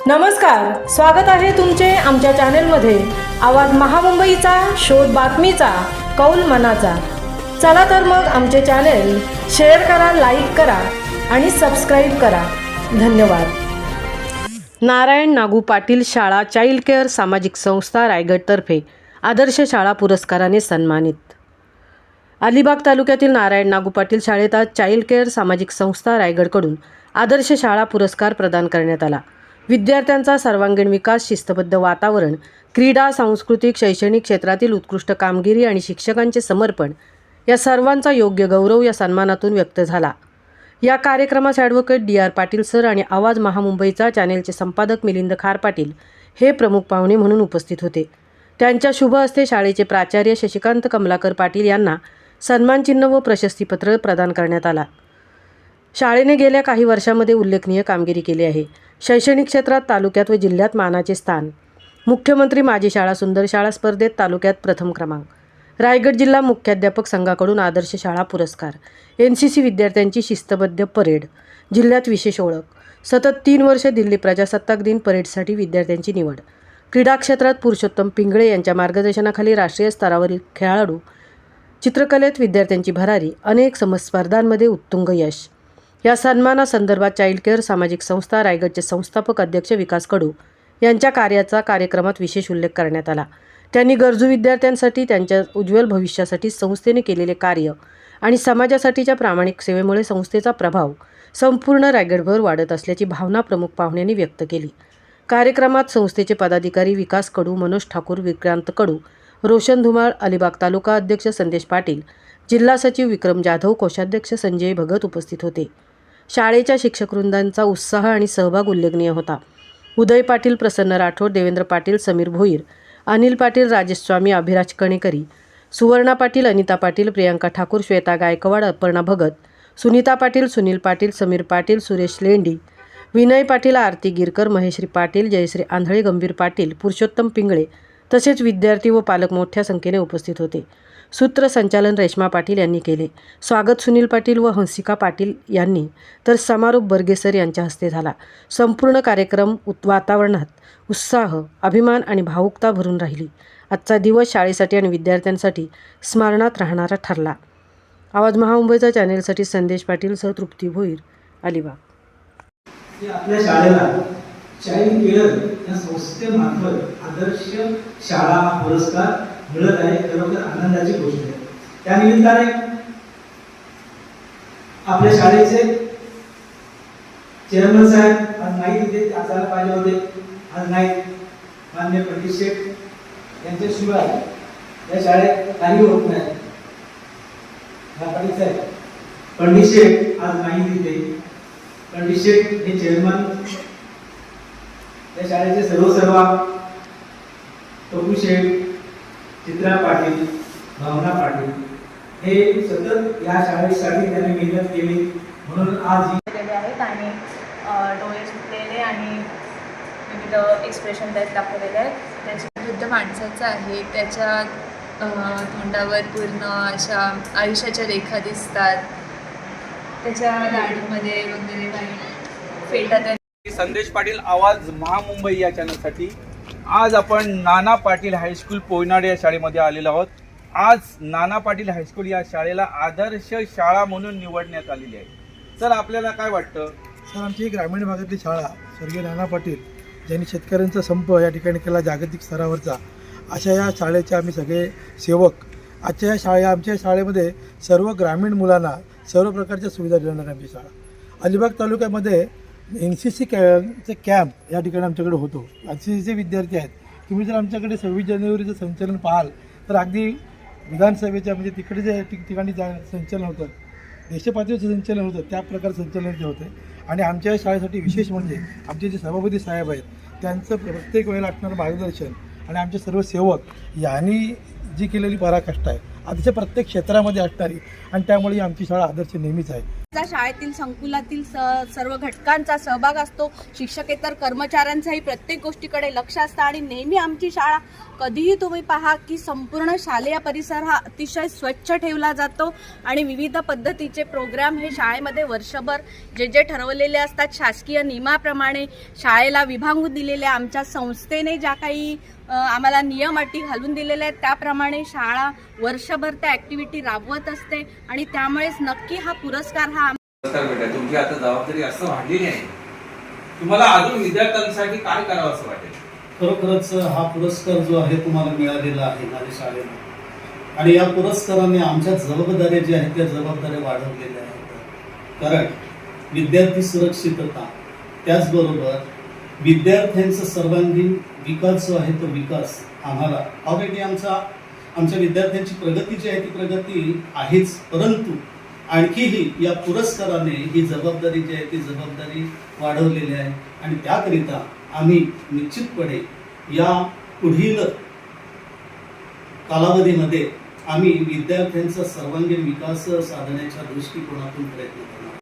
नमस्कार, स्वागत आहे तुमचे आमच्या चॅनेलमध्ये। आवाज महामुंबईचा, शोध बातमीचा, कौल मनाचा। चला तर मग आमचे चॅनेल शेअर करा, लाईक करा आणि सबस्क्राईब करा। धन्यवाद। नारायण नागू पाटील शाळा चाइल्ड केअर सामाजिक संस्था रायगडतर्फे आदर्श शाळा पुरस्काराने सन्मानित। अलिबाग तालुक्यातील नारायण नागू पाटील शाळेत आज चाइल्ड केअर सामाजिक संस्था रायगडकडून आदर्श शाळा पुरस्कार प्रदान करण्यात आला। विद्यार्थ्यांचा सर्वांगीण विकास, शिस्तबद्ध वातावरण, क्रीडा, सांस्कृतिक, शैक्षणिक क्षेत्रातील उत्कृष्ट कामगिरी आणि शिक्षकांचे समर्पण या सर्वांचा योग्य गौरव या सन्मानातून व्यक्त झाला। या कार्यक्रमास ॲडव्होकेट डी.आर. पाटील सर आणि आवाज महामुंबईचा चॅनेलचे संपादक मिलिंद खार पाटील हे प्रमुख पाहुणे म्हणून उपस्थित होते। त्यांच्या शुभ हस्ते शाळेचे प्राचार्य शशिकांत कमलाकर पाटील यांना सन्मानचिन्ह व प्रशस्तीपत्र प्रदान करण्यात आला। शाळेने गेल्या काही वर्षांमध्ये उल्लेखनीय कामगिरी केली आहे। शैक्षणिक क्षेत्रात तालुक्यात व जिल्ह्यात मानाचे स्थान, मुख्यमंत्री माझी शाळा सुंदर शाळा स्पर्धेत तालुक्यात प्रथम क्रमांक, रायगड जिल्हा मुख्याध्यापक संघाकडून आदर्श शाळा पुरस्कार, NCC विद्यार्थ्यांची शिस्तबद्ध परेड, जिल्ह्यात विशेष ओळख, सतत 3 वर्ष दिल्ली प्रजासत्ताक दिन परेडसाठी विद्यार्थ्यांची निवड, क्रीडा क्षेत्रात पुरुषोत्तम पिंगळे यांच्या मार्गदर्शनाखाली राष्ट्रीय स्तरावरील खेळाडू, चित्रकलेत विद्यार्थ्यांची भरारी, अनेक स्पर्धांमध्ये उत्तुंग यश। या सन्मानासंदर्भात चाइल्ड केअर सामाजिक संस्था रायगडचे संस्थापक अध्यक्ष विकास कडू यांच्या कार्याचा कार्यक्रमात विशेष उल्लेख करण्यात आला। त्यांनी गरजू विद्यार्थ्यांसाठी त्यांच्या उज्ज्वल भविष्यासाठी संस्थेने केलेले कार्य आणि समाजासाठीच्या प्रामाणिक सेवेमुळे संस्थेचा प्रभाव संपूर्ण रायगडभर वाढत असल्याची भावना प्रमुख पाहुण्यांनी व्यक्त केली। कार्यक्रमात संस्थेचे पदाधिकारी विकास कडू, मनोज ठाकूर, विक्रांत कडू, रोशन धुमाळ, अलिबाग तालुका अध्यक्ष संदेश पाटील, जिल्हा सचिव विक्रम जाधव, कोषाध्यक्ष संजय भगत उपस्थित होते। शाळेच्या शिक्षकवृंदांचा उत्साह आणि सहभाग उल्लेखनीय होता। उदय पाटील, प्रसन्न राठोड, देवेंद्र पाटील, समीर भोईर, अनिल पाटील, राजेश स्वामी, अभिराज कणेकरी, सुवर्णा पाटील, अनिता पाटील, प्रियांका ठाकूर, श्वेता गायकवाड, अपर्णा भगत, सुनीता पाटील, सुनील पाटील, समीर पाटील, सुरेश लेंडी, विनय पाटील, आरती गिरकर, महेश्री पाटील, जयश्री आंधळे, गंभीर पाटील, पुरुषोत्तम पिंगळे तसेच विद्यार्थी व पालक मोठ्या संख्येने उपस्थित होते। सूत्रसंचालन रेश्मा पाटील यांनी केले। स्वागत सुनील पाटील व हंसिका पाटील यांनी तर समारोप बर्गेसर यांच्या हस्ते झाला। संपूर्ण कार्यक्रम वातावरणात उत्साह, अभिमान आणि भावुकता भरून राहिली। आजचा दिवस शाळेसाठी आणि विद्यार्थ्यांसाठी स्मरणात राहणारा ठरला। आवाज महामुंबईचा चॅनेलसाठी संदेश पाटील सह तृप्ती भोईर, अलिबाग। आपल्या शाळेला चाइल्ड केअर या संस्थेमार्फत आदर्श शाळा पुरस्कार मिळत आहे। खरोखर आनंदाची गोष्ट आहे। त्या निमित्ताने आपल्या शाळेचे चेअरमन साहेब आज नाही तिथे असायला पाहिजे होते, आज नाही। मान्य पंडित शेठ यांच्याशिवाय या शाळेत काही होत नाही। पंडित शेठ आज नाही तिथे। पंडित शेठ हे चेअरमन, या शाळेचे सर्व टोकू शेठ, चित्रा पाटील, भावना पाटील हे सतत या शाळेसाठी त्यांनी मेहनत केली, म्हणून आज केलेले आहेत आणि डोळे सुटलेले आणि विविध एक्सप्रेशन त्यात दाखवलेले आहेत। त्याची वृद्ध माणसाचं आहे, त्याच्या तोंडावर पूर्ण अशा आयुष्याच्या रेखा दिसतात, त्याच्या दाढीमध्ये वगैरे काही फेटा। संदेश पाटील, आवाज महामुंबई या चॅनलसाठी आज आपण नाना पाटील हायस्कूल पोयनाड या शाळेमध्ये आलेलो आहोत। आज नाना पाटील हायस्कूल या शाळेला आदर्श शाळा म्हणून निवडण्यात आलेली आहे। सर, आपल्याला काय वाटतं? सर, आमची ग्रामीण भागातली शाळा स्वर्गीय नाना पाटील ज्यांनी शेतकऱ्यांचा संप या ठिकाणी केला जागतिक स्तरावरचा, अशा या शाळेचे आम्ही सगळे सेवक। आजच्या या आमच्या शाळेमध्ये सर्व ग्रामीण मुलांना सर्व प्रकारच्या सुविधा देणारी आमची शाळा। अलिबाग तालुक्यामध्ये NCC चे कॅम्प या ठिकाणी आमच्याकडे होतो। NCCचे विद्यार्थी आहेत। तुम्ही जर आमच्याकडे 26 जानेवारीचं संचलन पाहाल तर अगदी विधानसभेच्या म्हणजे तिकडे जे ठिकाणी संचलन होतं, देशपातळीचं संचलन होतं, त्या प्रकारचं संचलन ते होते। आणि आमच्या शाळेसाठी विशेष म्हणजे आमचे जे सभापती साहेब आहेत त्यांचं प्रत्येक वेळेला असणारं मार्गदर्शन आणि आमचे सर्व सेवक यांनी जी केलेली पराकाष्ठा आहे अतिशय प्रत्येक क्षेत्रामध्ये असणारी आणि त्यामुळे ही आमची शाळा आदर्श नेहमीच आहे. शाळेतील संकुलातील सर्व घटकांचा सहभाग असतो. शिक्षकेतर कर्मचाऱ्यांचाही प्रत्येक गोष्टीकडे लक्ष असतं आणि नेहमी आमची शाळा कधीही तुम्ही पहा की संपूर्ण शालेय परिसर हा अतिशय स्वच्छ ठेवला जातो आणि विविध पद्धतीचे प्रोग्राम हे शाळेमध्ये वर्षभर जे ठरवलेले असतात शासकीय नियमाप्रमाणे शाळेला विभागून दिलेले आमच्या संस्थेने ज्या काही आम्हाला नियम अटी घालून दिलेले आहेत त्याप्रमाणे शाळा वर्षभर त्या ॲक्टिव्हिटी राबवत असते आणि त्यामुळेच नक्की हा पुरस्कार हा बेटा तुमची आता जबाबदारी असं वाढलेली आहे, तुम्हाला अजून विद्यार्थ्यांसाठी काय करावं असं वाटेल? खरोखरच हा पुरस्कार जो आहे तुम्हाला मिळालेला आहे माझ्या शाळेला आणि या पुरस्काराने आमच्या जबाबदाऱ्या ज्या आहेत त्या जबाबदाऱ्या वाढवलेल्या आहेत. कारण विद्यार्थी सुरक्षितता त्याचबरोबर विद्यार्थ्यांचा सर्वांगीण विकास जो आहे तो विकास आम्हाला ऑलरेडी आमच्या विद्यार्थ्यांची प्रगती जी आहे ती प्रगती आहेच, परंतु आणखीही या पुरस्काराने ही जबाबदारी जी आहे ती जबाबदारी वाढवलेली आहे आणि त्याकरिता आम्ही निश्चितपणे या पुढील कालावधीमध्ये आम्ही विद्यार्थ्यांचा सर्वांगीण विकास साधण्याच्या दृष्टिकोनातून प्रयत्न करणार.